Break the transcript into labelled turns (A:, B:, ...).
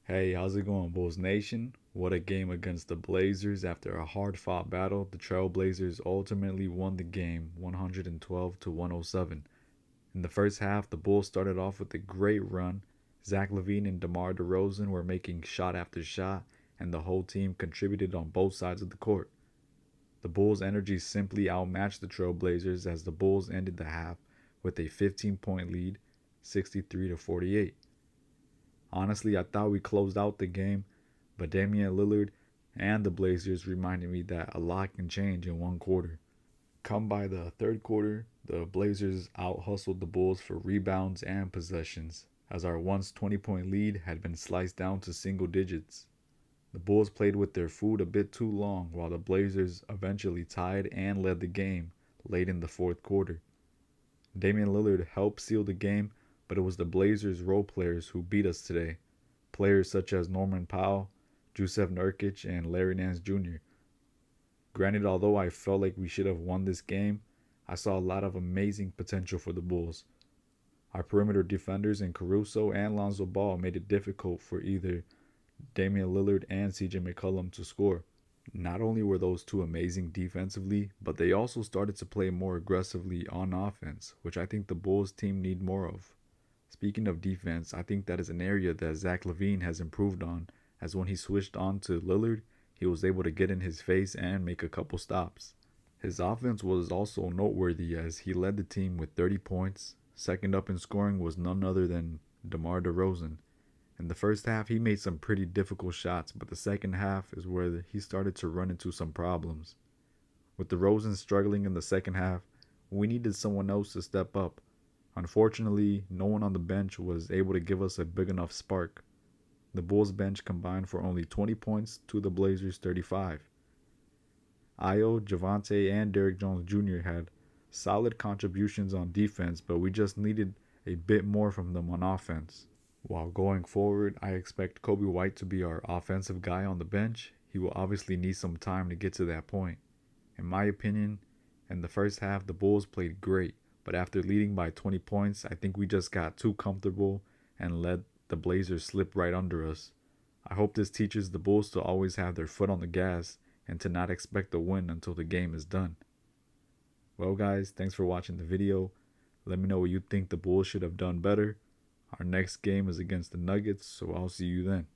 A: Hey, how's it going, Bulls Nation? What a game against the Blazers. After a hard fought battle, the Trailblazers ultimately won the game 112 to 107. In the first half, the Bulls started off with a great run. Zach LaVine and DeMar DeRozan were making shot after shot, and the whole team contributed on both sides of the court. The Bulls' energy simply outmatched the Trailblazers as the Bulls ended the half with a 15-point lead, 63 to 48. Honestly, I thought we closed out the game, but Damian Lillard and the Blazers reminded me that a lot can change in one quarter. Come by the third quarter, the Blazers out hustled the Bulls for rebounds and possessions, as our once 20-point lead had been sliced down to single digits. The Bulls played with their food a bit too long, while the Blazers eventually tied and led the game late in the fourth quarter. Damian Lillard helped seal the game, but it was the Blazers' role players who beat us today. Players such as Norman Powell, Jusuf Nurkic, and Larry Nance Jr. Granted, although I felt like we should have won this game, I saw a lot of amazing potential for the Bulls. Our perimeter defenders in Caruso and Lonzo Ball made it difficult for either Damian Lillard and CJ McCollum to score. Not only were those two amazing defensively, but they also started to play more aggressively on offense, which I think the Bulls team need more of. Speaking of defense, I think that is an area that Zach LaVine has improved on, as when he switched on to Lillard, he was able to get in his face and make a couple stops. His offense was also noteworthy as he led the team with 30 points. Second up in scoring was none other than DeMar DeRozan. In the first half, he made some pretty difficult shots, but the second half is where he started to run into some problems. With DeRozan struggling in the second half, we needed someone else to step up. Unfortunately, no one on the bench was able to give us a big enough spark. The Bulls bench combined for only 20 points to the Blazers' 35. Ayo, Javante, and Derrick Jones Jr. had solid contributions on defense, but we just needed a bit more from them on offense. While going forward, I expect Kobe White to be our offensive guy on the bench. He will obviously need some time to get to that point. In my opinion, in the first half, the Bulls played great, but after leading by 20 points, I think we just got too comfortable and let the Blazers slip right under us. I hope this teaches the Bulls to always have their foot on the gas and to not expect a win until the game is done. Well, guys, thanks for watching the video. Let me know what you think the Bulls should have done better. Our next game is against the Nuggets, so I'll see you then.